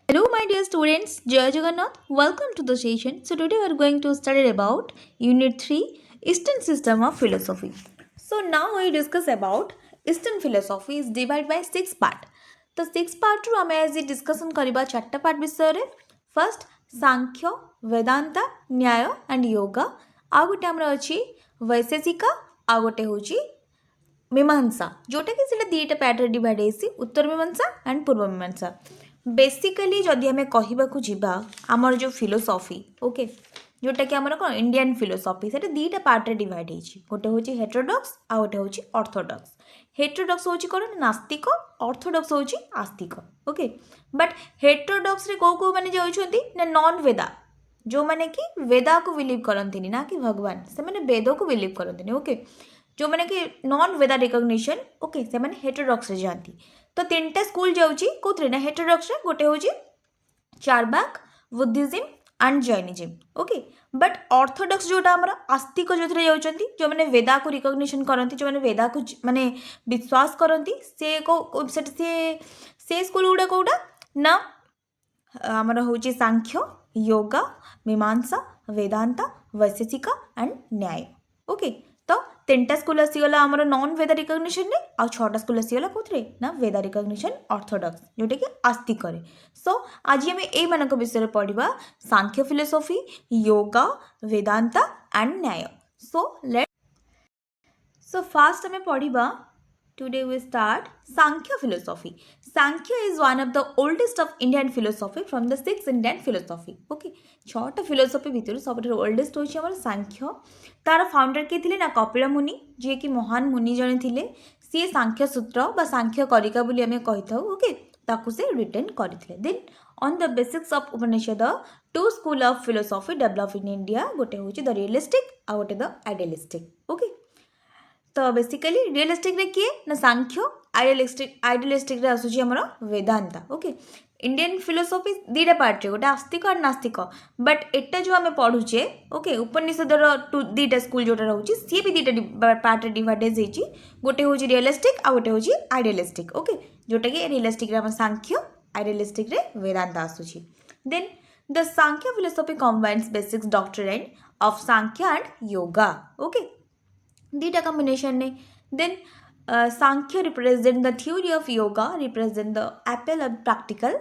Hello, my dear students. Jai Jagannath. Welcome to the session. So today we are going to study about Unit 3, Eastern System of Philosophy. So now we discuss about Eastern philosophy is divided by 6 part. तो 6 part ରୁ ଆମେ ଆଜି discussion କରିବା 4ଟା part ବିଷୟରେ. First Sankhya, Vedanta, ନ୍ୟାୟ and yoga. ଆଉ ଗୋଟେ ଆମର ଅଛି ବୈଶେଷିକ, ଆଉ ଗୋଟେ ହେଉଛି मीमांसा जोटा कि सेटा दीटा पार्ट रे डिवाइड हेसी उत्तर मीमांसा एंड पूर्व मीमांसा. बेसिकली जदि आम कहवाक जावा आमर जो फिलोसफी ओके जोटा कि आमर कौन इंडियन फिलोसफी से दीटा पार्ट रे डिवाइड होती गोटे हूँ हेटेरोडॉक्स आ गोटे हूँ ऑर्थोडॉक्स. हेटेरोडॉक्स हूँ कौन नास्तिक, ऑर्थोडॉक्स हूँ आस्तिक. ओके बट हेटेरोडॉक्स रे को माने जाउछंती ना नॉन वेदा जो माने कि वेदा को बिलीव करंतिनी ना कि भगवान से माने वेद को बिलीव करंतिनी. ओके जो मैंने कि नॉन वेदा रिकग्निशन ओके से मैंने हेटेरोडॉक्स रे जाती. तो 3टा स्कूल जाउची कोथरे ना हेटेरोडॉक्स रे गोटे होची Charvaka, Buddhism and Jainism. Okay but orthodox जोटा हमर आस्तिक जोथरे जाउचंती जो मैंने वेदा को रिकग्निशन करंती जो मैंने वेदा को माने विश्वास करंती से को से स्कूल गुडा कोडा ना हमर होची सांख्य, योगा, मीमांसा, वेदांत, वैशेषिक एंड न्याय. ओके तो 3टा स्कूल आसीगला आमर नॉन वेदा रिकग्निशन रे आ 6टा स्कूल आसीगला कोथरे ना वेदा रिकग्निशन ऑर्थोडॉक्स जोटा कि आस्तिक रे. सो आज आम ए मानक विषय पढ़ा सांख्य फिलोसफी, योगा, वेदांत एंड न्याय. सो फास्ट आम पढ़ा today we start Sankhya philosophy. Sankhya is one of the oldest of Indian philosophy from the 6 Indian philosophy. Okay 6टा philosophy भितर सबठारु oldest होछि हमर सांख्य. तार फाउंडर के थिले ना कपिल मुनि जे कि महान मुनि जने थिले. सी सांख्य सूत्र बा सांख्य करिका बोली हमें कहिथाउ. ओके ताकु से रिटन करथिले. Then on the basics of Upanishad two school of philosophy develop in India. गोटे होछि द रियलिस्टिक आ गोटे द आइडियलिस्टिक. ओके तो बेसिकली रियलिस्टिक रे किए ना सांख्य, आइडियलिस्टिक रे आसुची हमर वेदांत. ओके इंडियन फिलोसफी दीटा पार्ट रे गोटे आस्तिक और नास्तिक बट एटा जो आमे पढुचे ओके उपनिषद रो दीटा स्कूल जोटा रहउची सी भी दीटा पार्ट रे डिवाइडेज हेची गोटे होची रियलिस्टिक आ गोटे होची आइडियलिस्टिक. ओके जोटा कि रियलिस्टिक रे हम सांख्य, आइडियलिस्टिक रे वेदांत आसुची. Then the Sankhya philosophy combines basics doctrine of Sankhya and yoga. Okay दीटा कॉम्बिनेशन ने. Then Sankhya represent the theory of yoga represent the apple of practical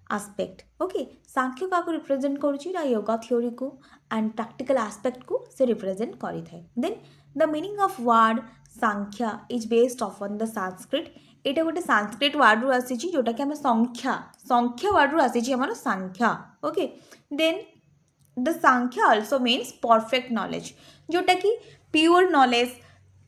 aspect. Okay Sankhya का रिप्रेजेंट करुची ना योगा थ्योरी को एंड प्रैक्टिकल आस्पेक्ट को से रिप्रेजेंट करी थाए. Then the meaning of word Sankhya is based on the Sanskrit. एटा गोटे संस्कृत वर्ड रु आसीची जोटा कि हम संख्या वर्ड रु आसीची हमर संख्या. Okay then the Sankhya also means perfect knowledge जोटा कि प्योर नॉलेज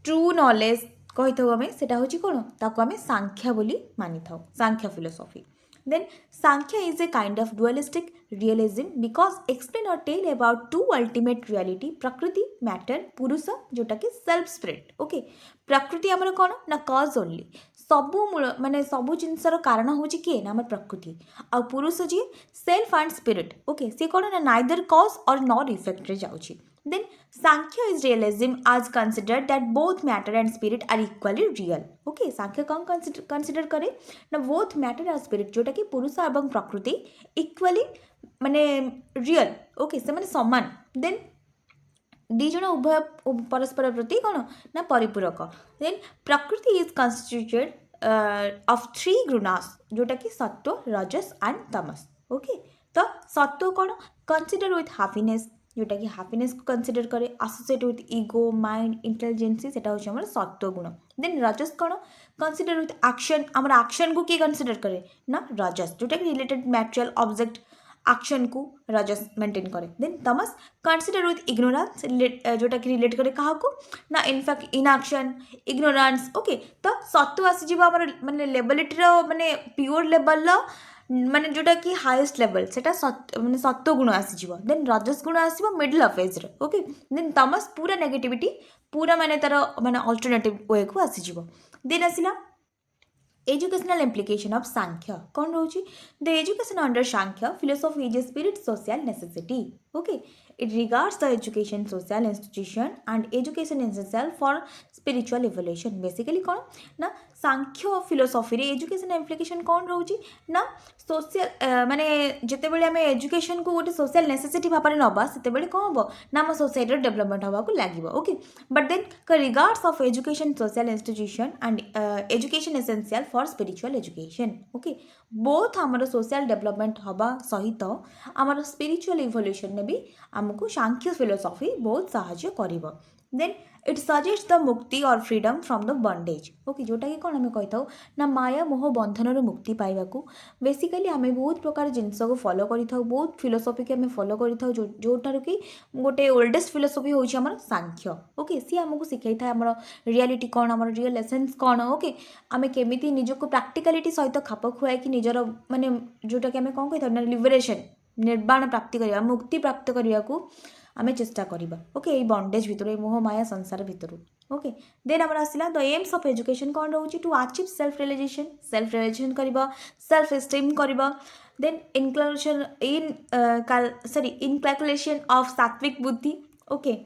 ट्रू नॉलेज कही था आम से कौन ताको आम सांख्या बोली मानी था Sankhya philosophy. Then Sankhya is a kind of dualistic realism because explain or tell about two ultimate reality Prakriti matter Purusha जोटा कि सेल्फ स्पिरिट. ओके प्रकृति आमर कौन ना कज ओनली सबू मूल माने सबू जिनसर कारण हूँ किए ना आम प्रकृति आ पुरुष जी सेल्फ एंड स्पिरिट. ओके सी कौन ना नाइदर कज और नॉट इफेक्ट रे जाउची. Then Sankhya is realism as considered that both matter and spirit are equally real. Okay, Sankhya कौन consider करे ना both matter and spirit जोटा कि पुरुष एवं प्रकृति equally माने real. Okay, से माने समान. Then दी जन उभय परस्पर प्रति कौन ना परिपूरक. Then प्रकृति is constituted of 3 gunas जोटा कि सत्व, रजस and तमस. Okay, तो सत्व कौन consider with happiness जोटा कि हैप्पीनेस को कंसीडर करे associate with ego mind intelligence सेटा होछि हमर सत्व गुण. देन रजस कौन कंसीडर विथ एक्शन हमर एक्शन को किए कंसीडर करे ना रजस जोटा कि रिलेटेड मैटेरियल ऑब्जेक्ट एक्शन को रजस मेंटेन करे. Then Tamas consider with ignorance जोटा कि रिलेट करे कहा को ना इनफैक्ट इनएक्शन इग्नोरेंस. ओके तो सत्व आसी जीव हमर माने लेवलिटी रो माने प्योर लेवल लो माने जोटा कि हाईएस्ट लेवल सेटा माने सत्व गुण आसीजिव. देन रजस गुण आसीबो मिडल ऑफ एज रे. ओके देन तमस पूरा नेगेटिविटी पूरा माने तार माने अल्टरनेटिव वे को आसीजिव. देन आसिला एजुकेशनल इम्प्लिकेशन ऑफ सांख्य कौन रोची the education under Sankhya philosophy is a spirit social necessity. Okay it regards the education social institution and education essential for spiritual evolution. Basically कौन ना सांख्य फिलोसफी रे एजुकेशन एप्लिकेशन कौन रोची ना सोशल माने जिते बेले आम एजुकेशन को गोटे सोशल नेसेसिटी भाव में नवा से कौन हम ना आम सोसाइटी डेवलपमेंट होगा लगे okay but then regards of education social institution and education essential for spiritual education okay both आमर सोशल डेवलपमेंट हवा सहित आमर स्पिरिचुअल इवोल्यूशन ने भी आमको सांख्य फिलोसफी बहुत साहाय्य करिवो देन इट सजेस्ट द मुक्ति और freedom from the bondage okay जोटा कि कौन आम कही था ना माया मोह बंधन मुक्ति पाइबा बेसिकली आम बहुत प्रकार जिनस को फॉलो करी बहुत फिलोसफी के आम फॉलो करी जोटार कि गोटे ओल्डेस्ट फिलोसफी हूँ आम सांख्य ओके सी आमको शिखाई था आम रियलिटी कौन आम रियल एसेंस कौन ओके आम केमी निजक प्राक्टिकालिटी सहित खाप खुआई निजर माने जोटा कि आम कौन कही था लिबरेशन निर्वाण प्राप्ति करवा मुक्ति प्राप्त करने को आम चेष्टा करवा ओके ये बंडेज भितर मोह माया संसार भितर ओके देन आम आसला द एम्स ऑफ एजुकेशन कौन रोचे टू अचीव सेल्फ रियलाइजेशन करवा सेल्फ एस्टीम करवा then inclusion in calculation of सात्विक बुद्धि okay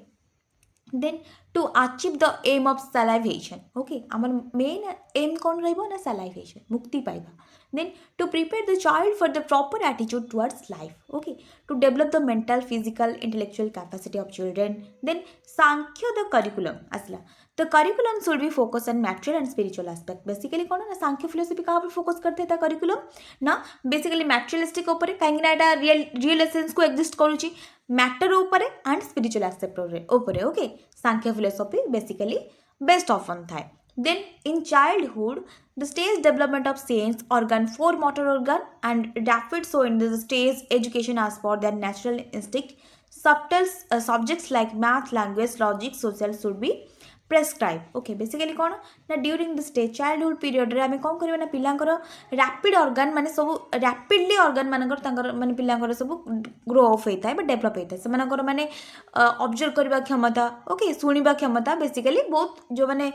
then to achieve the aim of salvation okay आमर मेन एम कौन रहा सलाइवेशन मुक्ति पाइबा then to prepare the child for the proper attitude towards life okay to develop the mental physical intellectual capacity of children then sankhya the curriculum asla the curriculum should be focused on material and spiritual aspect basically कौन ना Sankhya philosophy कहाँ पर focus करते हैं curriculum ना basically materialistic ऊपर कहीं ना रियल एसेंस को एग्जिस्ट करुच्ची मैटर ऊपर एंड स्पिरिचुअल एस्पेक्ट ऊपर ओके सांख्य फिलोसफी बेसिकली बेस्ट ऑफन थाए then in childhood the stage development of sense organ four motor organ and rapid so in the stage education as per their natural instinct subtle subjects like math language logic social should be prescribe okay basically कौन ना during the stage childhood period रे आम कौन करवा ना पिलांकर rapid organ माने सब rapidly organ मानकर तांकर माने पिलांकर सब ग्रो अप होता है बट डेवलप होता है से मानकर माने ऑब्जर्व करबा क्षमता ओके सुनिबा क्षमता बेसिकली बहुत जो माने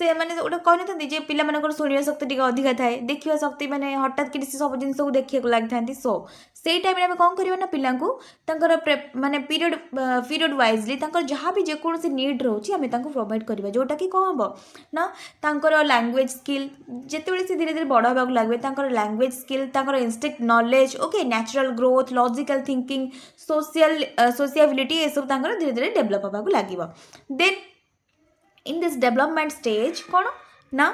से मैंने गोटे कही था जे पिला मानकर शुणा शक्ति टी अधिका थाए देखा शक्ति मैंने हठात कि सब जिन को देखा लगी था सो से टाइम आम कौन करवा ना पिला माने पीरियड वाइजली जहाँ भी जेकोसी नीड रोचे आम प्रोवाइड करवा जोटा कि कौन हम ना लैंग्वेज स्किल जिते से धीरे धीरे बड़ होगा लगे language skill instinct knowledge okay natural growth logical thinking sociability ये सब धीरे धीरे डेवलप होगा लगे then in this development stage कौन ना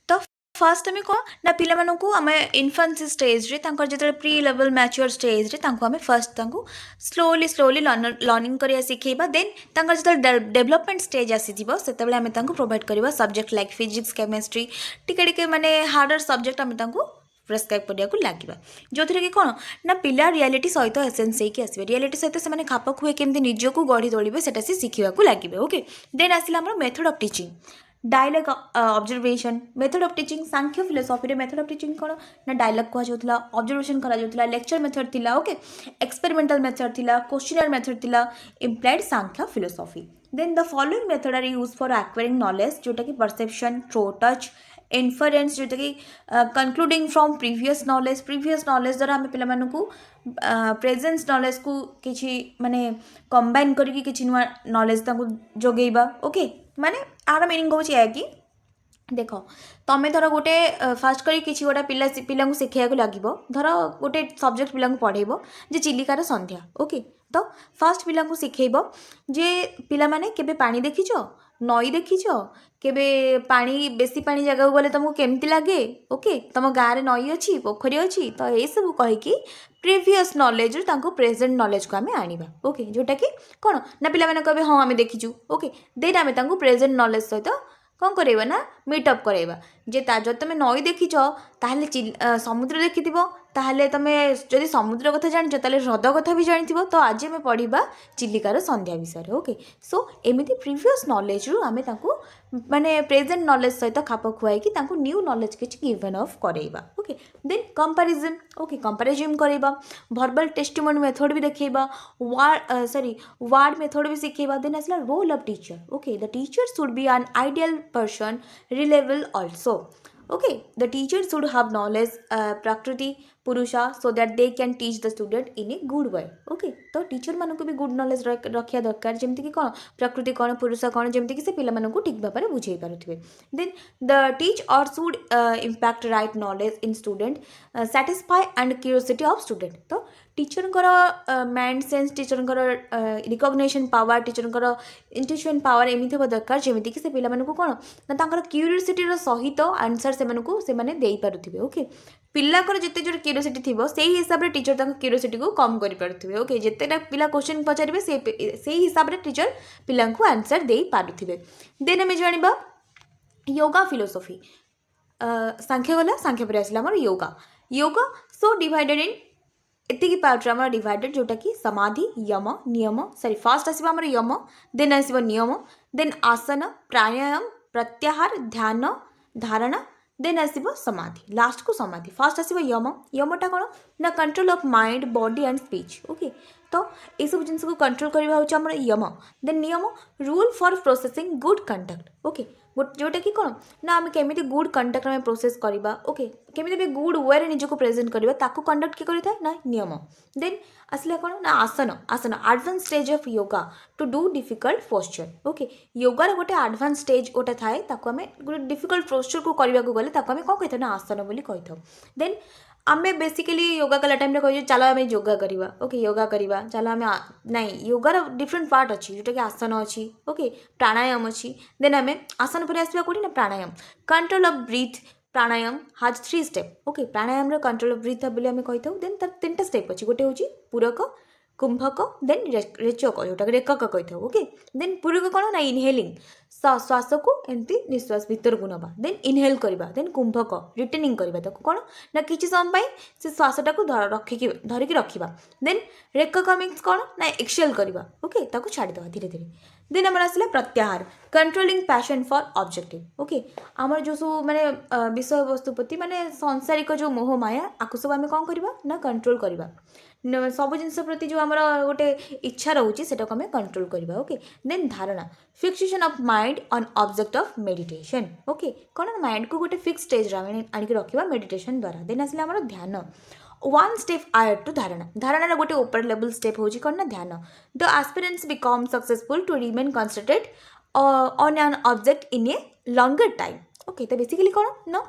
तो फर्स्ट आम कौन ना पिला मानू आम इन्फेंसी स्टेज रे जो प्री लेवल मैच्योर स्टेज रे आम फर्स्ट स्लोली स्लोली लर्निंग करिया शिखेबा देन जो डेवलपमेंट स्टेज आसीज से आम प्रोवाइड करवा सब्जेक्ट लाइक फिजिक्स केमिस्ट्री टिके माने हार्डर सब्जेक्ट आम प्रेस्क्राइब करने लगे जो थी कि कौन ना पिला रियलिटी सहित एसेंस होगी आसवे रियलिटी सहित से खाप खुए केमती निजक गढ़ी तोड़े से शिखा लगे ओके देन आसला method of teaching dialogue observation method of teaching Sankhya philosophy रे मेथड ऑफ टीचिंग कौन ना डायलॉग कहुला ऑब्जर्वेशन करा लेक्चर मेथड थिला ओके एक्सपेरिमेंटल मेथड थिला क्वेश्चनर मेथड थिला implied Sankhya philosophy then the following method are use for acquiring knowledge जोटा कि परसेप्शन थ्रो टच इनफरेन्स जोटा कि कंक्लूडिंग फ्रॉम प्रीवियस नॉलेज द्वारा आम पे प्रेजेंस नॉलेज को किसी माने कंबाइन करके किसी नुआ नॉलेज जोगेबा ओके माने आर मीनिंग कौन कि देख तुम्हें धर गोटे फास्ट कर किसी गोटे पिला शिखा लगे धर गोटे सब्जेक्ट पिला पढ़ेब जे चिलिकार संध्या ओके तो फास्ट पिला शिखेब जे पिला माने केबे पानी देखीच नई देखीच केबे पानी बेसी पानी जगह गले तुमको केमती लगे ओके तुम गाँव में नई अच्छी पोखरी अच्छी तो ये सब कहीकि प्रीवियस नॉलेज प्रेजेंट नॉलेज को आम आनिबा ओके जोटा कि कौन ना पिला माने कहबे हाँ आम देखीचु ओके देन आम प्रेजेंट नॉलेज सहित कौन करवा ना मीटअप करवा जे जो तुम नई देखीच ताहले समुद्र देखी ताहले तुम जदि समुद्र कथा जान ताहले ह्रद कथा भी जानी तो आज आम पढ़ा चिलिकार संध्या विषय ओके सो एमती प्रीवियस नॉलेज रु आम माने प्रेजेंट नॉलेज सहित खाप खुआई न्यू नॉलेज किसी गिवन ऑफ करवा okay then comparison okay comparison करवा वर्बल टेस्टिमोनी मेथड भी देखा वर्ड मेथड भी शिखेबा देन आसला role of teacher okay the teacher should be an ideal person reliable also okay the teacher should have knowledge प्रकृति पुरुषा so that they can teach the student in a good way okay तो teacher मानक भी good knowledge रखा दरकार जमीक कौन प्रकृति कौन पुरुष कौन जमीक से पिला ठीक भाव में बुझे पारे then the teacher should impact right knowledge in student satisfy and curiosity of student तो teacher mind sense teacher recognition power teacher intuition power एमती हो दरकार जमीक से पिला कौन ना क्यूरियोसिटी सहित आंसर से पारे ओके पिलाकर जिते जोर क्यूरियोसिटी थी से हिसाब से टीचर क्यूरियोसिटी को कम करें ओके जितेटा पिला क्वेश्चन पचारे से हिसाब से टीचर पिला आंसर दे पारे देन आम जाना योगा फिलोसफी सांख्य गला सांख्य पर आसला आम yoga yoga so divided in एतिकी पार्ट आम डिवाइडेड जोटा कि समाधि यम नियम सॉरी फास्ट आसो आम यम देन आसो नियम देन आसन प्राणायाम प्रत्याहार ध्यान धारणा देन आसो समाधि लास्ट को समाधि फास्ट आसो यम यमटा कौन ना control of mind body and speech okay तो ये सब जिन को कंट्रोल करवा होचा हमर यम देन नियम rule for processing good conduct okay जोटा कि कौन ना आम केमी गुड कंडक्ट में प्रोसेस करवा ओके केमी भी गुड वे रे निजको प्रेजेंट करवा ताको कंडक्ट किए करें ना नियम देन आसला कौन ना asana asana advance stage of yoga to do difficult posture okay योगार गोटे एडवांस स्टेज गोटे थाए ताको आम गोटे डिफिकल्ट पोस्चर को करने को गले ताको आम कौन कही ना आसन बोली कही देन आम बेसिकली योगा कला टाइम कही चलो आम योगा करवा ओके योगा करवा चलो आम नाई योगार डिफरेंट पार्ट अच्छी जोटा कि आसन अच्छी ओके प्राणायाम अच्छी देन आम आसन पर आसवा कौटी ना प्राणायाम कंट्रोल ऑफ ब्रीथ प्राणायाम हाज 3 step okay pranayama control of breath बोली आम कही था देन तार 3टा स्टेप अच्छी गोटे हूँ पूरक कुंभक देन रेचक जोटा रेकक कही था ओके देन पूरक कौन ना इनहेलिंग श्वास को एमती निश्वास भीतर को नवा देन इनहेल करवा देन कुंभक रिटेनिंग करवा कौन ना किसी समय से श्वासटा को रखिकी धरिकी रखा देन रेकक मीन्स कौन ना एक्सेल करवा ओके ताको छाड़ीदे धीरे धीरे देन आम आसला प्रत्याहार controlling passion for objective okay आमर जो सब माने विषय वस्तु प्रति माने सांसारिक जो मोह माया आकु सब आम कौन करवा ना कंट्रोल करवा सब जिन प्रति जो आमर गोटे इच्छा रोचे से कंट्रोल करवा ओके देन धारणा fixation of mind on object of meditation okay कौन माइंड को गोटे फिक्स स्टेज आनिक रखा मेडिटेशन द्वारा देन आसला आमर ध्यान 1 स्टेप आयर टू धारणा धारणा गोटे ऊपर लेवल स्टेप हो कौन ना dhyana the aspirants become successful to remain concentrated on an object in a longer time okay तो बेसिकली कौन ना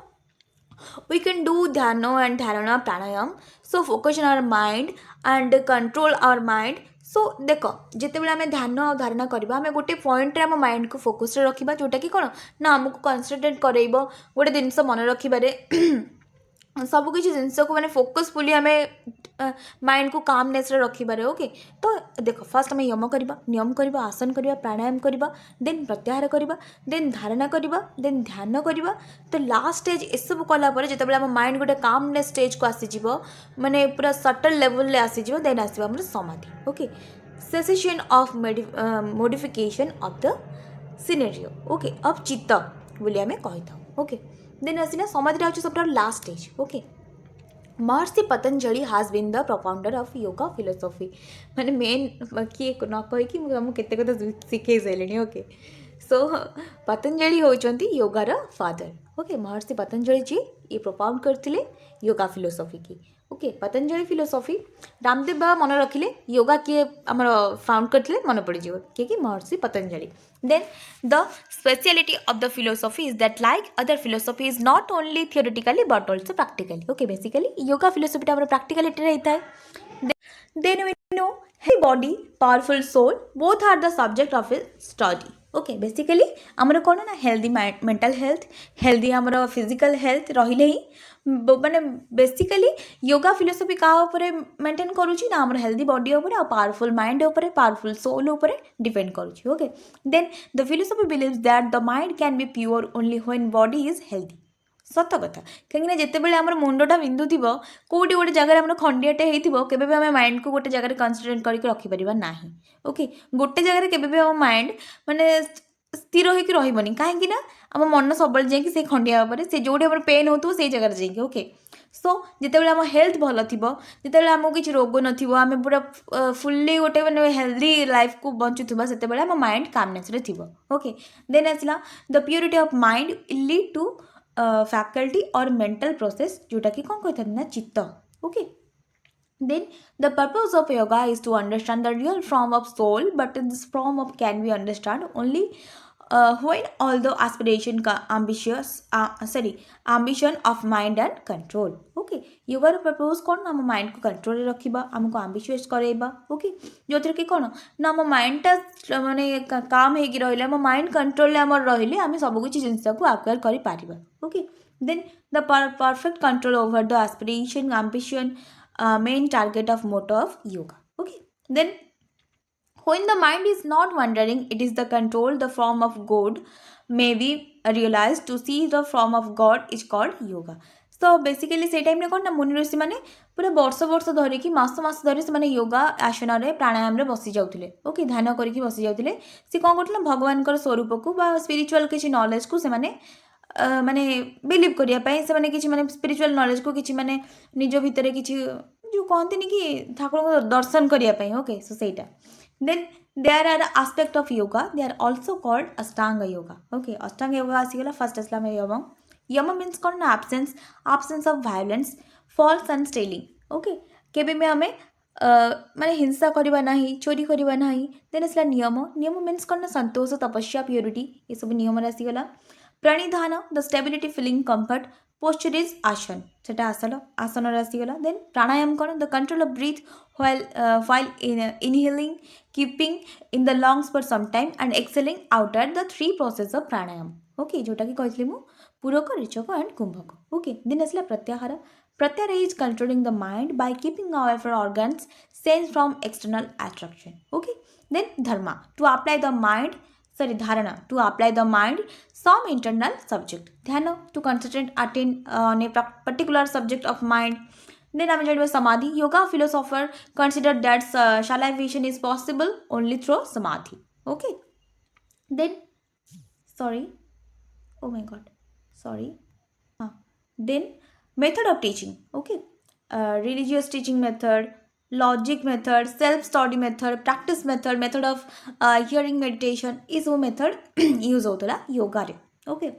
we can do dhyana and dharana pranayam so focus on our mind and control our mind so देख जिते बड़े आम ध्यान और धारणा करवा आम गोटे पॉइंट आम माइंड को फोकस रखा जोटा कि कौन ना आमको कन्संट्रेट करेब गोटे जिनस मन रखिबारे सबकि जिनस को मैंने फोकसफुली आम माइंड को कामनेस रखिबारे ओके तो देख फास्ट आम यम करवा नियम करवा आसन करवा प्राणायाम करवा देन प्रत्याहार करवा देन धारणा करवा देन ध्यान करवा तो लास्ट स्टेज एसबू कलापर जिते आम माइंड गोटे कामनेस स्टेज को आसीज माने पूरा सटल लेवल आसीज देन आसो आम समाधि okay cessation of modification of the scenario okay of चित्त बोली आम कही था ओके देन आसना समाधि हूँ सब last stage okay Maharshi Patanjali has been the propounder of yoga philosophy माने मेन किए न कहीकि मुझे केते कथा शिखे सारे ओके सो पतंजलि होती योगार फादर ओके महर्षि पतंजलि जी ये प्रोफाउंड करते योगा फिलोसफी की ओके पतंजलि फिलोसफी रामदेव बाबा मन रखिले योगा किए आमर फाउंड करते मन पड़ किए कि Maharshi Patanjali then the speciality of the philosophy is that like other philosophy is not only theoretically but also practically okay basically yoga philosophy आम प्रैक्टिकलिटी रहता है then we know hey body powerful soul both are the subject of a study okay basically आमर कौन ना healthy mental healthy आमर physical health रहिले ही माने बेसिकली योगा फिलोसफी क्या मेंटेन करुँची ना आमर हेल्दी बॉडी उपर आ पावरफुल माइंड उपर पावरफुल सोल उपर डिपेंड करुँची okay then the philosophy believes that the mind can be pure only when body is healthy सत कथा कहीं जिते बड़े आम मुंडा बिंधुव कौटी गोटे जगह खंडियाटे होती केवे भी आम माइंड को गोटे जगह कन्संट्रेट करके रखिपर ना ओके गोटे जगह केवे भी आम माइंड माने स्थिर होकर रही कहीं आम मन सब जाकि खंडिया से जो पेन हो से जगह जाकि ओके सो जिते आम हेल्थ भल थी जिते आमको किसी रोग नाम पूरा फुल्ली गोटे मैंने हेल्दी लाइफ को बंचुवा से आम माइंड कामनेस थी ओके देन आसला the purity of mind lead to faculty और मेंटल प्रोसेस जोटा कि कौन कहते ना चित्त ओके then the purpose of yoga is to understand the real form of soul but this form of can be understood only when all the aspiration ambition of mind and control okay yoga ର purpose कौन ना हम mind को control रखिबा हमको ambitious करेबा okay जोथरे कि कौन ना हम माइंड टा माने काम हेगी रहिले हम माइंड कंट्रोल ले हमर रहिले हम सब कुछ जिंस को एक्वायर करि Paribas okay then the perfect control over the aspiration ambition main target of motto of yoga okay then when the mind is not wandering it is the control the form of god may be realized to see the form of god is called yoga so basically से time रे कोन ना मुनि ऋषि माने पूरा वर्ष धरि कि मास धरि से माने योगा आसन रे प्राणायाम रे बसी जाउथिले ओके ध्यान करि कि बसी जाउथिले से कोन करथिले भगवान कर स्वरूप को बा स्पिरिचुअल किछि नॉलेज को से माने माने बिलीव करिया पई से माने किछि माने स्पिरिचुअल नॉलेज को किछि माने निज भितरे किछि जो कहते नहीं कि ठाकुर को दर्शन करिया पई ओके सो सेटा then there are aspect of yoga they are also called ashtanga yoga okay ashtanga yoga आसीगला फर्स्ट असला में yama means कौन ना absence of violence false and stealing okay केबे में हमें माने हिंसा करिबा नाही चोरी करिबा नाही देन असला नियम means कौन ना संतोष तपस्या प्योरिटी ये सब नियम रे आसीगला प्रणिधान the stability feeling comfort posture is आसन सेटा आसन रे आसीगला देन प्राणायाम कौन the control of breath while inhaling keeping in the lungs for some time and exhaling out at the three process of pranayam okay जोटा कि कहथले मु पूरक ऋचक and कुंभक okay then असला pratyahara is controlling the mind by keeping away from organs sensed from external attraction okay then dharma to apply the mind dharana to apply the mind some internal subject dhyana to concentrate on a particular subject of mind then I am samadhi yoga philosopher consider that salivation is possible only through samadhi okay then sorry oh my god sorry then method of teaching okay religious teaching method logic method self study method practice method of hearing meditation is वो method use होतला yoga रे okay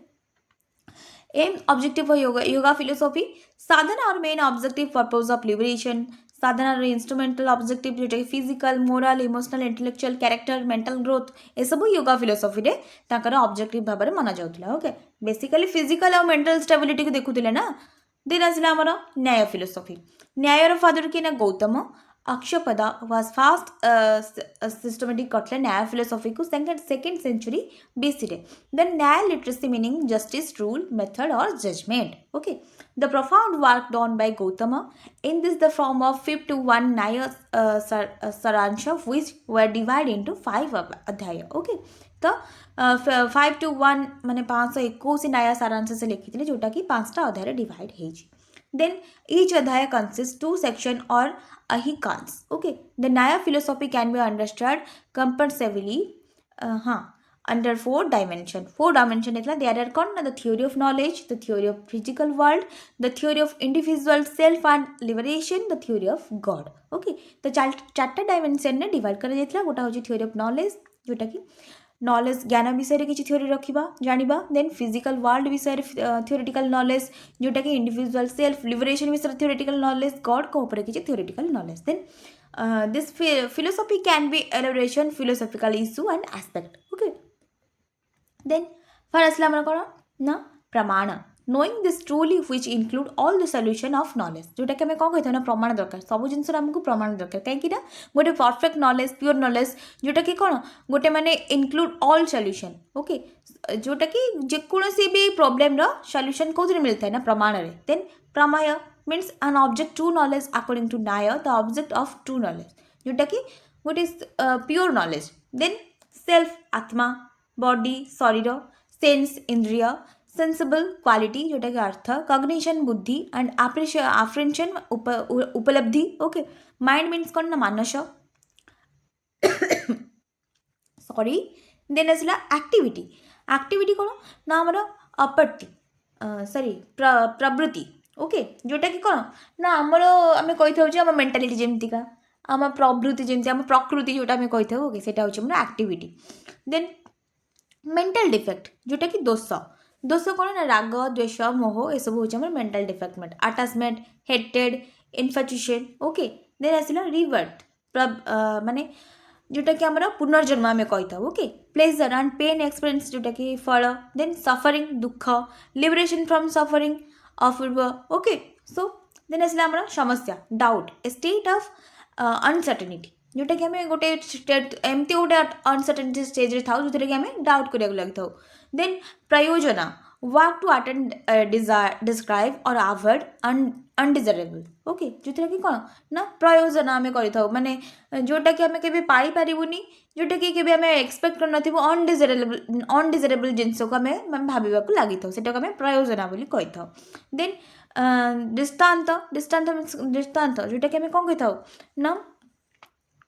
aim objective for yoga philosophy sadhana और main objective purpose of liberation sadhana रे instrumental objective जोटा physical moral emotional intellectual character mental growth ए सब yoga philosophy रे ताकर objective भाବରେ माना जाउतला okay basically physical और mental stability को देखुतिले ना then आसला हमर न्याय philosophy न्यायर फादर के ना गौतम अक्षपदा was fast systematic कटले न्याय philosophy को second century BC रे then न्याय literacy meaning justice rule method or judgment okay the profound work done by Gautama in this the form of 5 to 1 Nyaya Saransha which were divided into 5 अध्याय okay तो 5 to 1 माने 521 न्याय सारांश से लिखिथिले जोटा कि 5टा अध्याय डिवाइड हेछि then each अध्याय consists 2 section or ahikans okay the Nyaya philosophy can be understood comprehensively under 4 dimension એટલે there are कौन the theory of knowledge the theory of physical world the theory of individual self and liberation the theory of god okay तो चारटा dimension ने divide करा जायतला गोटा होची theory of knowledge जोटा कि knowledge ज्ञान विषय किसी थ्योरी रखा जाना देन फिजिकल वर्ल्ड विषय थ्योरेटिकल नॉलेज जोटा कि इंडिविजुअल सेल्फ लिबरेशन विषय थ्योरेटिकल नॉलेज गॉड को ऊपर किसी theoretical knowledge then this philosophy can be elaboration philosophical issue and aspect okay then first असला हमर कोन ना प्रमाण knowing this truly which include all the solution of knowledge जोटा कि हमें कौन कहते हैं ना प्रमाण दरकार सब जिनस हमको प्रमाण दरकार कहीं ना गोटे परफेक्ट नॉलेज प्योर नॉलेज जोटा कि कौन गोटे माने इंक्लूड ऑल सॉल्यूशन ओके जोटा कि जेकोसी भी प्रॉब्लम रो सॉल्यूशन कोथरे मिलता है ना प्रमाण रे then prameya means an object true knowledge according to Nyaya the object of true knowledge जोटा कि गोटे pure knowledge then self atma body sharira sense indriya sensible quality जोटा कि artha cognition buddhi and appreciation upalabdhi okay mind means कौन ना मानस सॉरी देन असला एक्टिविटी कौन ना आमर अपत्ति सॉरी प्रवृत्ति ओके जोटा कि कौन ना आमर आम कही आम मेंटालिटी जमतीका आम प्रवृत्ति जमती आम प्रकृति जोटा आम कही ओके सेटा होची आमर एक्टिविटी देन मेंटल डिफेक्ट जोटा कि दोष दोष कौन ना राग द्वेष मोह ये सब हूँ mental defectment attachment hated infatuation okay then आसला रिवर्ट माने जोटा कि आमर पुनर्जन्म आम कही था okay pleasure and pain experience जोटा कि फल then suffering dukha liberation from suffering apurva okay so then आसला आमर समस्या doubt a state of uncertainty जोटा कि आम गोटे एमती गोटे अनसर्टेनिटी स्टेज था जो कि आम डाउट करा लगी था then prayojana work to attend describe or avoid undesirable okay जो कि कौन ना प्रयोजन आम कर माने जोटा कि आम के पाई पारूनी जोटा कि आम एक्सपेक्ट कर अनडिजायरेबल जिनस को आम भाविबा लगी था सेटा आम प्रयोजना बोली कही था देन दृष्टांत दृष्टांत दृष्टांत जोटा कि आम कौन कही था ना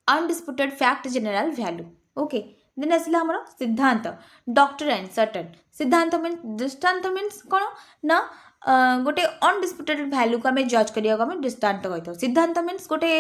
undisputed fact general value okay then आसला आमर सिद्धांत डॉक्टर एंड सर्टन सिद्धांत मीन दृष्टांत मीन्स कौन ना गोटे अनडिस्प्यूटेड वैल्यू को आम जज करिया आम दृष्टांत कही था सिद्धांत मीन्स गोटे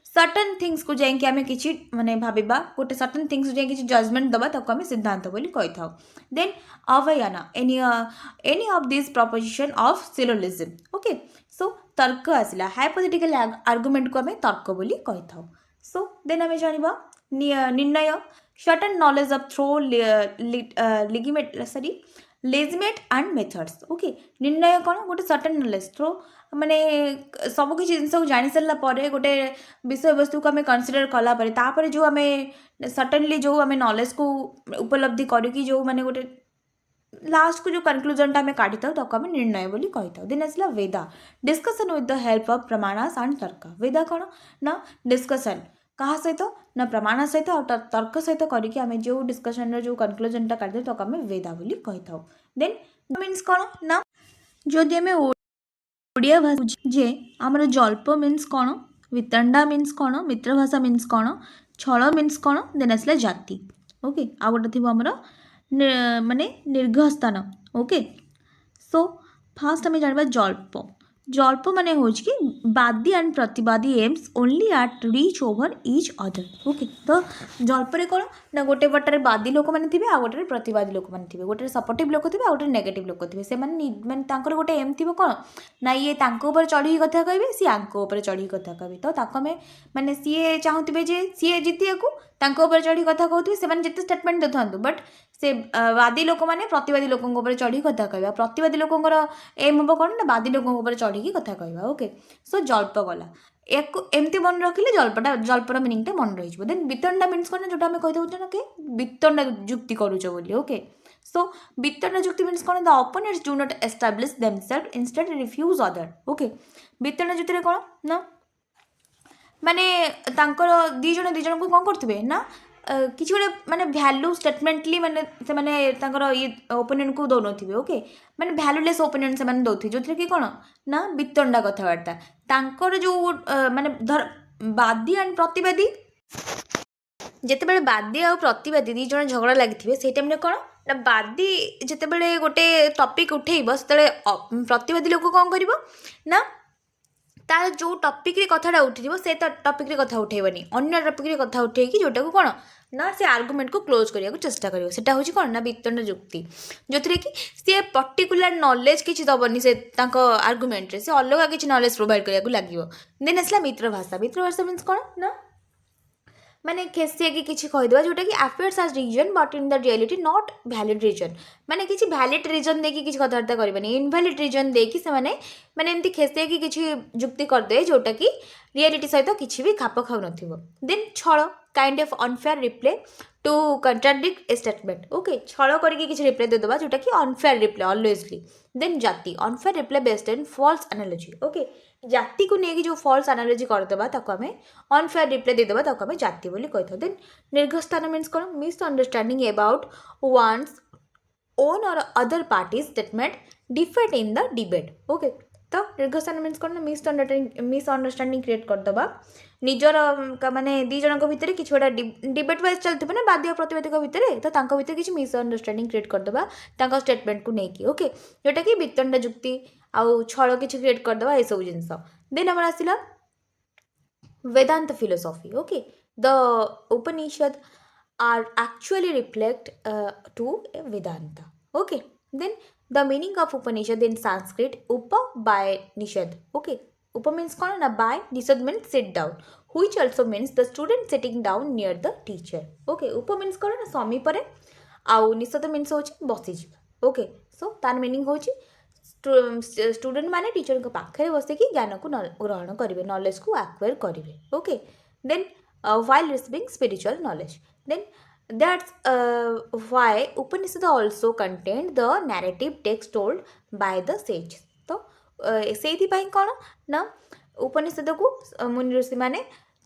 सर्टन थिंग्स को जाकि आम कि माने भाविबा गोटे सर्टन थिंग्स को जाकि जजमेंट दबा ताको आम सिद्धांत बोली कही था देन अवयाना any of this proposition of syllogism okay so तर्क आसला हाइपोथेटिकल आर्गुमेंट को आम तर्क बोली कही था सो देन आम जानिबा निर्णय certain knowledge of through legitimate sorry legitimate and methods okay निर्णय कौन गोटे सर्टेन नॉलेज थ्रो माने सबकि जिनस जानी सारा पर गोटे विषय वस्तु को आम कनसीडर कलापर जो आम सर्टेनली जो आम नॉलेज को उपलब्धि करी जो माने गोटे लास्ट को जो कनक्लूजन आम काढ़ी था आम निर्णय बोली कही था देन आसला वेदा discussion with the help of प्रमाणास एंड तर्क वेदा कौन ना डिस्कसन क्या सहित ना प्रमाण सहित तर्क सहित करके आम जो डिस्कसन जो कनक्लूजन काढ़ी था आम वेदा बोली कही था देन मीन्स कौन ना जदि आम ओडिया भाषा जे आमर जल्प मीन्स कौन वितंडा मीन्स कौन मित्रभाषा मीन्स कौन छल मीन्स कौन देन आसला जाति ओके आ गोटे थी आमर माने निर्घस्थान ओके सो फास्ट आम जाना जल्प जल्प माने हो कि बादी एंड प्रतिवादी aims only at reach over each other okay तो जल्परे कौन ना गोटे पटे बादी लोक मैंने थे आ गोटे प्रतिवादी लोक मैंने थे गोटे सपोर्टिव लोक थे आ गोटे नेगेटिव लोक थे से माने गोटे एम थी कौन ना ये तांको चढ़ी कथा कहे सी आंको चढ़ी कथा कहे तो आम माने सीए चाहूबे जे सीए जीतिया को चढ़ी कथा कहते से जिते स्टेटमेंट दे था बट से वादी लोक मैंने प्रतिवादी लोक चढ़ी कथा कह प्रतिवादी लोकर एम हम कौन ना वादी लोक चढ़ी कथा कह ओके सो जल्प गला एक एमती मन रखिले जल्पर मिनिंगटा मन रही देन वितंडा मीन्स कौन जो आम कही ना कि वितंडा जुक्ति करुच बोली ओके सो वितंडा जुक्ति मीन्स कौन the opponents do not establish themselves instead refuse other okay वितंडा जुक्ति कौन ना माने दी जन को कौन करते ना किसी गोटे माने भैल्यू स्टेटमेंटली माने से माने ये ओपोनेंट को दौन थे ओके माने भैल्यूलेस ओपोनेंट से माने दौथे जो कि कौन ना वितंडा कथबार्ता तांकर जो माने धर बादी एंड प्रतिवादी जिते बादी आ प्रतिवादी दी जन झगड़ा लगी से टाइम कौन ना बादी जिते गोटे टॉपिक उठेब से प्रतिवादी लोक कौन कर ना तार जो टॉपिक रे कथाटा उठी से टॉपिक रे कथा उठेबनी अन्य टॉपिक रे कथा उठेकी जोटा को कौन ना से आर्गुमेंट को क्लोज करने को चेष्टा करियो सेटा होची कौन ना वितंडा जुक्ति जो कि सी पर्टिकुलर नॉलेज किसी दबनी से आर्गुमेंट रे से अलग किसी नॉलेज प्रोवाइड करने को लगे देन आसला मित्रभाषा मीन्स कौन ना माने खेसिया कि किसी कहीदेवा जोटा कि affairs as reason but in the reality not valid reason माने किसी वैलिड रीजन देखिए किसी कथबार्ता करेंगे इनवैलिड रीजन देखिए से माने एमती खेसिया कि किसी जुक्ति करदे जोटा कि रियलिटी सहित किसी भी खाप खाऊ नथिबो देन छल kind of unfair reply to contradict a statement okay छल करके किसी रिप्ले देदेबा जोटा कि अनफेयर रिप्ले ऑलवेजली देन जाति unfair reply based in false analogy okay जाति को लेकिन जो फॉल्स एनालॉजी करदेबा ताको आमे अनफेयर रिप्ले देदेबा ताको आमे जाति बोली कहि था देन निर्घस्थान मीन्स कौन मिसअंडरस्टैंडिंग अबाउट वन्स ओन और other party statement defect in the debate okay तो निर्घस्थान मीन्स कौन मिसअंडरस्टैंडिंग क्रिएट करदेबा निजर माने दी जन भितर किसी गोटा डिबेट वाइज चलते ना बादी और प्रतिवादी भितर तो भितर किसी मिसअंडरस्टैंडिंग क्रिएट करदेबा स्टेटमेंट को लेकिन ओके जोटा कि वितंडा जुक्ति आउ छल किसी क्रिएट करदेबा ये सब जिनस देन आमर आसला Vedanta philosophy okay the Upanishad are actually reflect to Vedanta okay then The meaning of Upanishad in Sanskrit, Upa by Nishad. Okay, Upa means कौन ना by, Nishad means sit down, which also means the student sitting down near the teacher. Okay, Upa means कौन ना स्वामी परे, आउ निषद means होची बसिजिबा. Okay, so तार meaning होची student मैंने टीचर को पाखे बसिकी ज्ञान को ग्रहण करेंगे, नॉलेज को एक्वायर करेंगे. Okay, then while receiving spiritual knowledge, then that's why Upanishad also contained the narrative text told by the sages. तो ସେଇଥିପାଇଁ କ'ଣ ନା ଉପନିଷଦକୁ ମୁନି ଋଷିମାନେ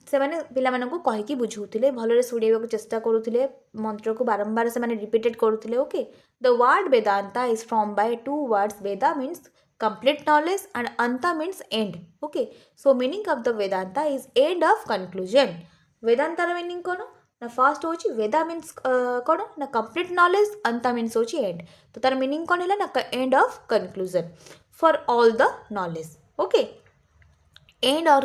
ସେମାନେ ପିଲାମାନଙ୍କୁ କହିକି ବୁଝାଉଥିଲେ, ଭଲରେ ଶୁଣିବାକୁ ଚେଷ୍ଟା କରୁଥିଲେ, ମନ୍ତ୍ରକୁ ବାରମ୍ବାର ସେମାନେ ରିପିଟେଡ୍ କରୁଥିଲେ. Okay, the word Vedanta is from by two words. Veda means complete knowledge and anta means end. Okay, so meaning of the Vedanta is end of conclusion. Vedanta meaning କ'ଣ ना फर्स्ट होची वेदा मीन्स कौन ना कंप्लीट नॉलेज, अंता मीन्स होची end. तो तार meaning कौन है ना end of conclusion for all the knowledge. Okay, and or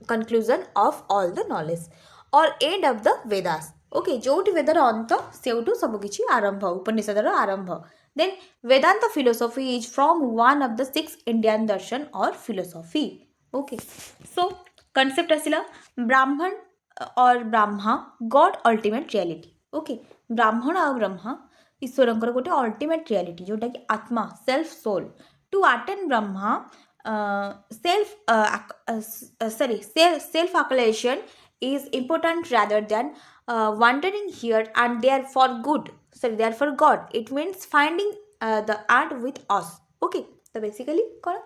conclusion of all the knowledge or end of the Vedas. Okay, जोटी वेदर अंत सेउटू सबकिछि आरंभ, उपनिषदर आरंभ. Then Vedanta philosophy is from one of the 6 Indian darshan or philosophy. Okay, so concept आसिला Brahman or Brahma god ultimate reality. Okay, ब्राह्मण or Brahma ईश्वरंकर गोटे अल्टीमेट रियलिटी जोटा कि आत्मा, self soul. To attain Brahma self explanation is important rather than wandering here and there for good. Sorry, there for God. It means finding the art with us. Okay, so basically कौन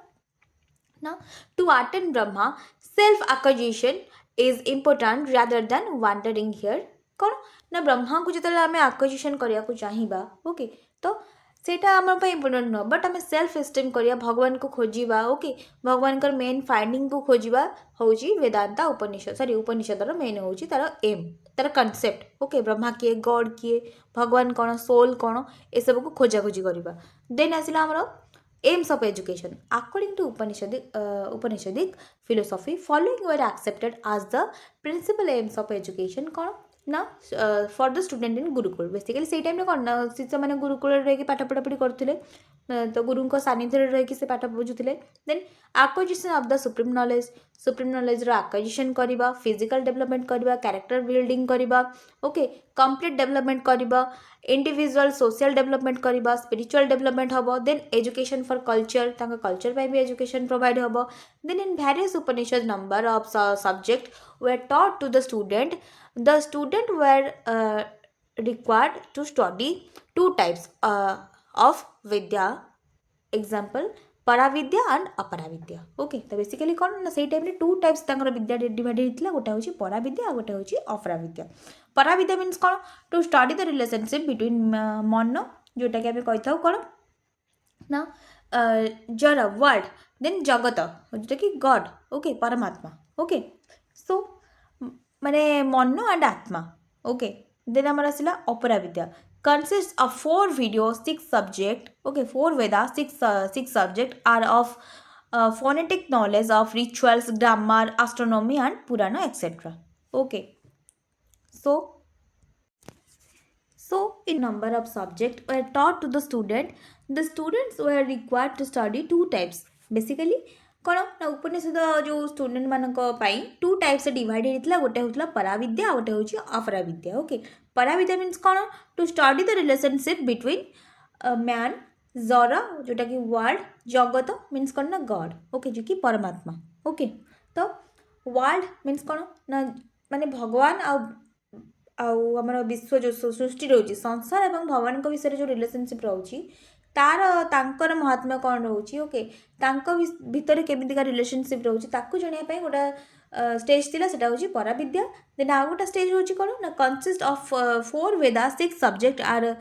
ना to attain Brahma self acquisition is important rather than wandering here. कौन ना ब्रह्मा को जितने आम acquisition करिया को चाहिबा. Okay, तो सेटा आम इम्पोर्टाट नुह, बट आम सेल्फ एस्टीम करिया, भगवान को खोजिबा. ओके, भगवान कर मेन फाइंडिंग को खोजिबा होची वेदांता उपनिषद. सॉरी, उपनिषदर मेन होची तार एम, तार कॉन्सेप्ट. ओके, ब्रह्मा किए, गॉड किए, भगवान कौन, सोल कौन, ए सब को खोजा खोजी करबा. देन आसिला हमर aims of education. According to Upanishadic philosophy, following were accepted as the principal aims of education. कौन ना for the student in gurukul. Basically से टाइम कौन ना शिष्य मैंने गुरुकुल रही पाठ पढ़ापढ़ी करते, तो गुरु सानिध्य रही से पाठ बुझुले. Then acquisition of the supreme knowledge, supreme knowledge रो एक्विजिशन करबा, फिजिकल डेवलपमेंट करबा, कैरेक्टर बिल्डिंग करबा. ओके, कंप्लीट डेवलपमेंट करबा, इंडिविजुअल सोशल डेवलपमेंट करबा, स्पिरिचुअल डेवलपमेंट हबो. देन एजुकेशन फॉर कल्चर, तांका कल्चर पे भी एजुकेशन प्रोवाइड हबो. Then in various Upanishad number of subject were taught to the student. The student were required to study 2 types of vidya. Example, paravidya and aparavidya. Okay, तो basically कौन ना सही time रे 2 types तांकर विद्या divide होइतला. गोटा होची paravidya आ गोटा होची अपराविद्या. paravidya मीन्स कौन to study the relationship between man, जोटा कि आम कही कौन ना जड़ वर्ल्ड, देन जगत जोटा कि god. Okay, Paramatma. Okay, so माने मन एंड आत्मा. ओके, देन आमर आसिला Apara Vidya. Consist of 4 video 6 subject. Okay, 4 Veda 6 subject are of phonetic knowledge of rituals, grammar, astronomy and Purana etcetera. Okay, so in number of subject were taught to the student. The students were required to study 2 types. Basically कौन ना उपनिषद जो student मानक 2 types divided होता. गोटे होता पराविद्या, गोटे हूँ अपराविद्या. ओके, पराविद्या मीन्स कौन to study the relationship between man, जरा जोटा कि वर्ल्ड, जगत मीन्स कौन ना गॉड. ओके, जो कि परमात्मा. ओके, तो वर्ल्ड मीन्स कौन ना माने भगवान आमर विश्व जो सृष्टि रोचे, संसार और भगवान विषय जो रिलेशनशिप रोचे तार तांकर महात्म्य कौन रोचे. ओके, तांको भितर केमितिका रिलेशनशिप रोचे ताकू जानिया गोटा स्टेज थिला, सेटा होची पराविद्या. देन आ गोटा स्टेज होची कौन ना consist of 4 Veda 6 subject are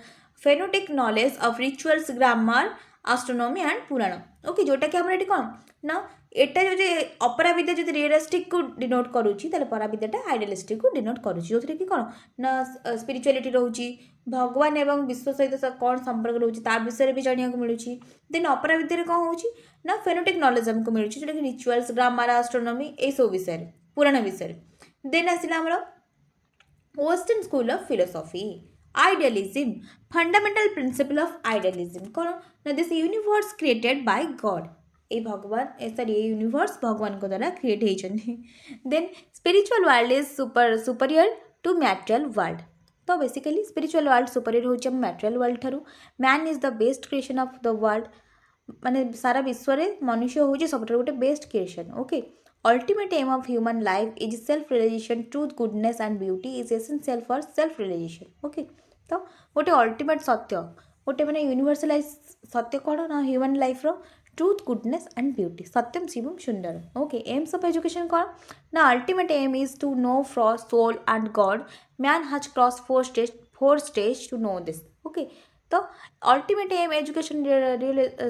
phonetic knowledge of rituals, grammar, astronomy and Purana. Okay, जोटा कि हमर एटी कौन ना एटा जो अपराविद्या जो रियलिस्टिक को डिनोट करुची, ताले पराविद्याटा आइडियलिस्टिक को डिनोट करुची, जो कि कौन ना स्पिरिचुअलिटी रोची, भगवान एवं विश्व सहित कौन संपर्क रोची तार विषय भी जानिया को मिलूची. देन अपराविद्या कौन होची ना फेनोटिक नॉलेज हमको मिलूची, जोटा कि रिचुअल्स, ग्रामर, एस्ट्रोनॉमी ए सब विषय पुराण विषय. देन आसिला हमर western school of philosophy. Idealism, fundamental principle of idealism कौन ना this universe created by God ए भगवान ए सॉरी ए यूनिवर्स भगवान को द्वारा क्रिएट होइछन्ति then spiritual world is superior to material world तो बेसिकली स्पिरिचुअल वर्ल्ड सुपरियर होइछ मैटेरियल वर्ल्ड ठारू man is the best creation of the world माने सारा विश्व रे मनुष्य होइछ सबठार गोटे best creation okay ultimate aim of human life is self realization truth goodness and beauty is essential for self realization okay तो गोटे अल्टीमेट सत्य गोटे मैंने यूनिवर्सालाइज सत्य कौन ना ह्यूमन लाइफ रो truth goodness and beauty Satyam Shivam Sundar okay aims of education कौन ना ultimate aim is to know for soul and god man has cross four stage to know this okay तो ultimate aim education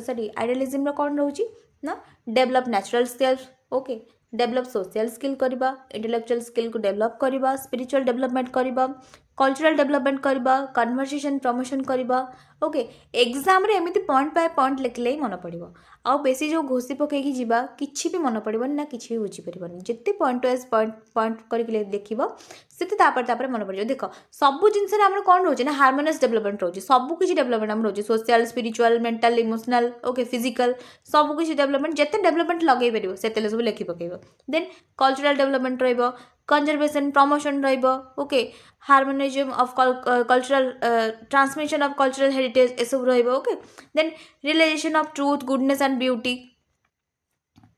sorry idealism कौन रोचे ना develop natural self okay develop social skill करवा intellectual skill को develop करवा spiritual development करवा cultural development करवा conversation promotion करवा ओके एग्जाम रे एमती पॉइंट बाय पॉइंट लिखले ही मन पड़ो आउ बेसी जो घोषी पकईकी जीवा किछि भी मन पड़ोनी ना किछि भी बुझी पारबनी जिते पॉइंट वाइज पॉइंट करके देखिबो सेते तापर मन पड़ो देख सब जिनस आम कौन रोचे ना हार्मोनियस डेवलपमेंट रोचे सब किसी डेवलपमेंट आम रोचे social spiritual mental emotional okay physical सब किसी डेवलपमेंट जिते डेवलपमेंट लगे पार से सब लिखि पकेब देन कल्चरल डेवलपमेंट रहिबो कंजर्वेशन प्रमोशन रहिबो okay harmonism of cultural transmission of cultural heritage ए सब रहिबो okay then realization of truth goodness and beauty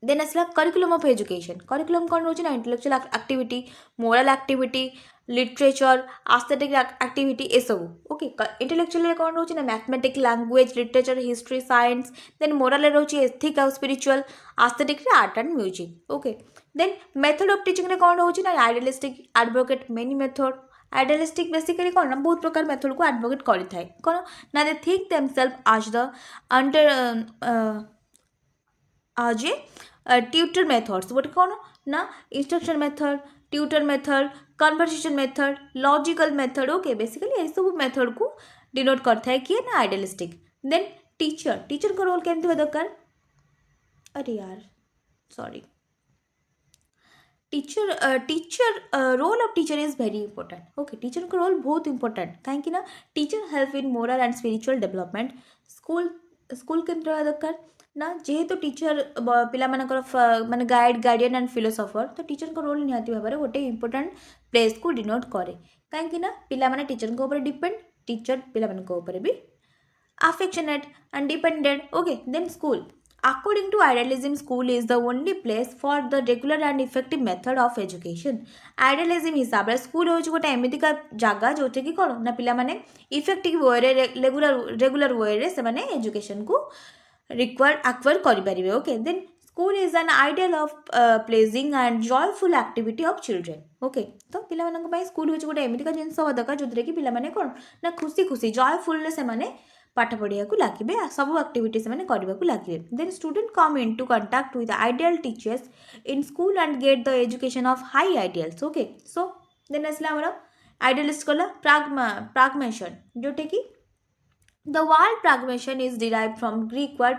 then आसला करिकुलम ऑफ एजुकेशन करिकुलम कौन रोचे ना intellectual activity moral activity literature aesthetic activity ए सब ओके इंटेलेक्चुअल कौन रोचे ना mathematic language literature history science then moral रोचे ethic or spiritual aesthetic art and music okay then method of teaching रे कौन रोचे ना idealistic advocate many method idealistic basically कौन ना बहुत प्रकार मेथड को एडवोकेट करें कौन ना they think themselves as the under as a tutor methods गोटे कौन ना instruction method tutor method conversation method logical method okay basically ये सब मेथड को डिनोट करता है किए ना आइडियलिस्टिक देन टीचर टीचर का रोल केमती दरकार अरे यार sorry teacher role of teacher is very important okay teacher का रोल बहुत इंपोर्टेंट कहीं ना teacher help in moral and spiritual development school school के दरकार ना जेहेतु टीचर पिला माने गाइड गार्डियन एंड फिलोसोफर तो टीचर का रोल निहाती भाव में गोटे इंपोर्टेंट प्लेस को डिनोट करे कहीं पिला माने टीचर को ऊपर डिपेंड टीचर पिला ऊपर भी affectionate and dependent okay then school according to idealism school is the only place for the regular and effective method of education idealism हिसाब रे स्कूल हो गोटे एमती का जगह जो कि कौन ना पिला माने इफेक्टिव वे रे रेगुलर वे रे से माने एजुकेशन को रिक्वायर्ड एक्वायर करि परिबे okay then school is an ideal of pleasing and joyful activity of children okay तो पिला मानक पई स्कूल हो गोटे एमती का जिनस हो दरकार जो कि पिला माने कौन ना खुशी खुशी जॉयफुल से माने पाठ पढ़िया को लगे सब एक्टिविटी से करने को लगे then student come into contact with ideal teachers in school and get the education of high ideals okay so then आसला आमर आइडियलिस्ट कला प्राग्मेशन जोटे कि the word pragmatism is derive from Greek word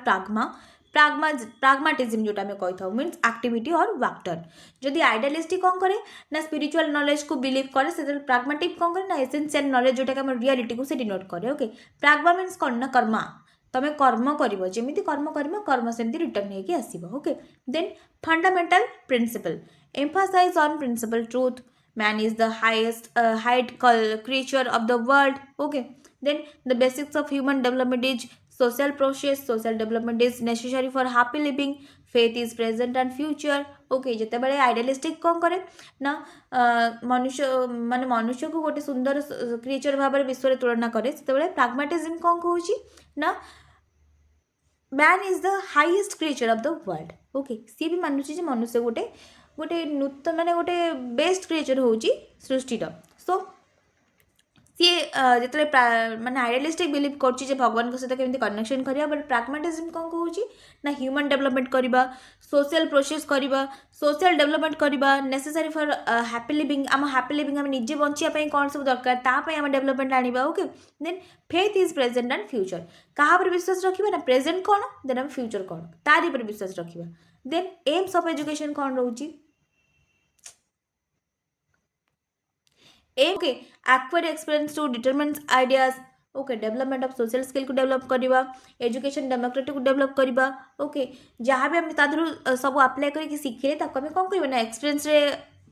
pragmatism जोटा आम कही था means activity और वाक्टर जदि आइडियलिस्टिक कौन करे ना स्पिरिचुअल नॉलेज को बिलीव करे से प्राग्मेटिक कौन करे ना एसेंशियल नॉलेज जोटा कि रियलिटी को से डिनोट करे ओके प्राग्मा मीन्स कौन ना कर्मा तुम कर्म कर जमी कर्म कर कर्म सेमती रिटर्न होगी आसो okay then fundamental principle emphasize on principle truth man is the highest creature of the world okay then the basics of human development is social process social development is necessary for happy living faith is present and future okay जते बड़े idealistic कौन करे ना मनुष्य माने मनुष्य को गोटे सुंदर क्रिएचर भाव में विश्व रे तुलना करे सेते बड़े प्राग्मेटिज्म कौन कहूची ना man is the highest creature of the world okay सी भी मानुची जे मनुष्य गोटे गोटे नूतन माने गोटे बेस्ट क्रिएचर होची सृष्टिर सो सी जो माने आइडियलिस्टिक बिलीव कर भगवान सहित केमती कनेक्शन करिया बट प्राग्मेटिज्म कौन कहूँ ना ह्यूमन डेवलपमेंट करवा सोशल प्रोसेस करवा सोशल डेवलपमेंट करवा नेसेसरी फॉर हैप्पी लिविंग आम हैप्पी लिविंग आम निजे बंचापी कौन सब दरकार तापाई आम डेवलपमेंट आनिबा okay then faith is present and future क्या विश्वास रखा ना प्रेजेंट कौन देन आम फ्यूचर कौन तारी पर विश्वास रखा देन एम्स ऑफ एजुकेशन कौन रोचे okay acquire experience to determine ideas okay development of social skill को डेवलप करवा एजुकेशन डेमोक्रेटिक को डेवलप करवा ओके जहाँ भी आम तादर सब अप्लाई करके शिखे ताको आम कौन करवा ना एक्सपीरियंस रे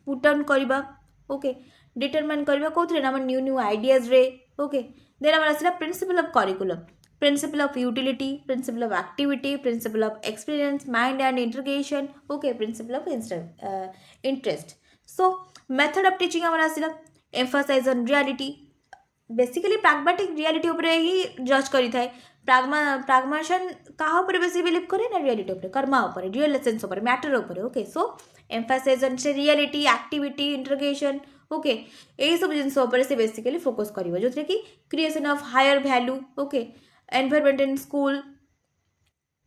पुट ऑन करवा ओके डिटरमिन करवा कौन ना न्यू न्यू आइडियाज रे ओके देन आम आसला principle of curriculum principle of utility principle of activity principle of experience mind and integration okay principle of interest so method of teaching आम आसला emphasise on reality basically pragmatic reality उपरे ही जज करी थाए प्राग्मेशन कहा ऊपर बेसी बिलीव करे ना रियलिटी ऊपर कर्मा ऊपर रियल एसेंस ऊपर मैटर ऊपर ओके सो एम्फासाइज ऑन से रियलिटी एक्टिविटी इंटरगेशन ओके यही सब जिन ऊपर से बेसिकली फोकस करिवो जोथरे कि creation of higher value okay environment in school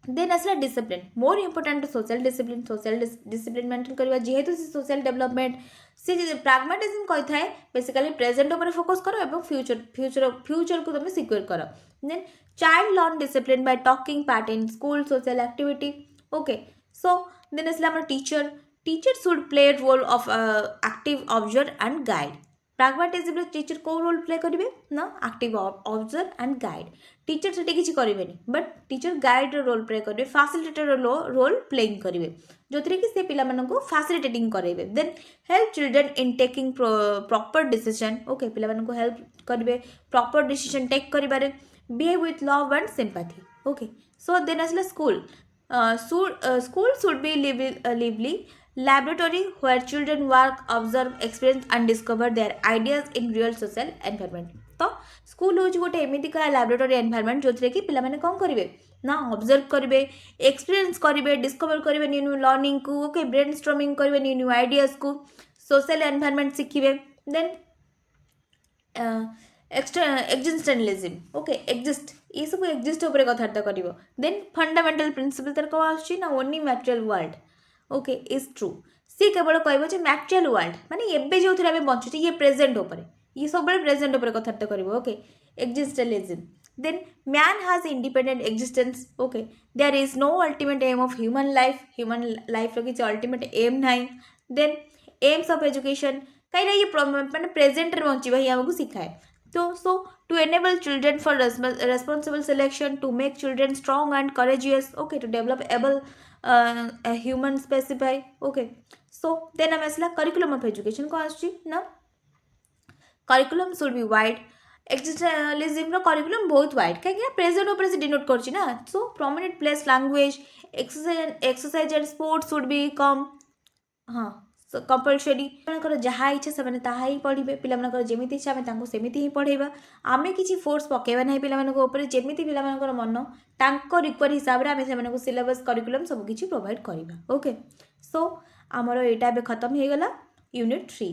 then आसला discipline more important social discipline maintain करवा जेहेतु से सोशल डेवलपमेंट से प्राग्मेटिज्म कही थाए बेसिकली प्रेजेंट ऊपर फोकस करो एवं फ्यूचर को तुम सिक्योर करो then child learn discipline by talking part in school social activity okay so then आसला teacher should play role of active observe and guide pragmatism teacher को रोल प्ले करेंगे ना active observe and guide teacher से किसी करेंगे but teacher guide role play करेंगे facilitator role playing करेंगे जो थी कि से पिला को फैसिलिटेटिंग करेंगे then help children in taking proper decision okay पिला को हेल्प करेंगे प्रॉपर डिसीजन टेक करें behave with love and sympathy okay so then आसला school school should be lively laboratory where children work, observe, experience and discover their ideas in real social environment. तो school हूँ गोटे एमती का laboratory environment जो कि पिलाने कौन करेंगे ना ऑब्जर्व करेंगे एक्सपीरियंस करेंगे डिस्कवर करेंगे न्यू न्यू लर्निंग को ओके ब्रेन स्टॉर्मिंग करेंगे न्यू न्यू आइडियाज को सोशल एनवायरनमेंट शिखे देन एक्जिस्टेंशलिज्म ओके एक्जिस्ट ये सब एक्जिस्ट उपर कथबार्ता कर देन फंडामेंटल प्रिंसिपल तार कौन आसूँ ना only material world okay is true सी केवल कह मैटेरियल वर्ल्ड माने एबे जो थे आम बचुचे ये प्रेजेंट उपर ये सब प्रेजेंट उपर कथबार्ता कर okay existentialism then man has independent existence okay there is no ultimate aim of human life किसी अल्टीमेट एम ना देन एम्स ऑफ एजुकेशन कहीं ये मैंने प्रेजेंट बचा ही आमको सिखाए तो so to enable children for responsible selection to make children strong and courageous okay to develop able human specify okay so then आम आसला करिकुलम ऑफ एजुकेशन को आसुची ना curriculum should B wide existentialism curriculum बहुत wide कहीं present ऊपर से denote कर so prominent place language exercise and sports should become हाँ कंपलसरी जहाँ इच्छा से ही पढ़े पिलाकर जमी इच्छा आम सेमती ही पढ़ेगा आम कि फोर्स पकेबा ना पिलापर जमी पिलाकर मन तांको रिक्वायर हिसाब से आम सिलेबस करिकुलम सबकि प्रोवाइड करवा ओके सो आमर यहाँ खत्म हो गला यूनिट 3